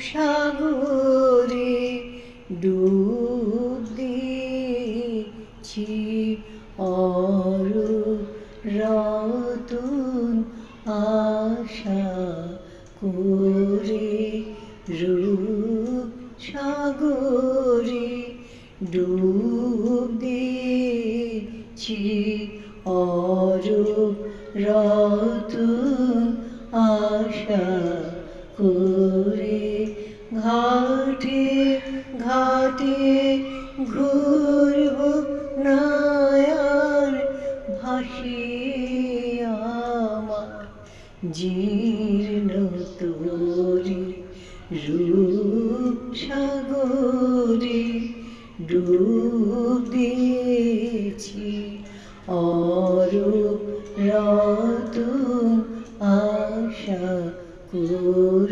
সাগরে ডুব দিয়েছি রতন আশা করে রূপ সাগরে ডুব দিয়েছি রতন আশা করে ঘাটে ঘাটে ঘুরব না আর ভাসিয়ে আমার জীর্ণ তরি রূপ সাগরে ডুব দিয়েছি রতন আশা করে।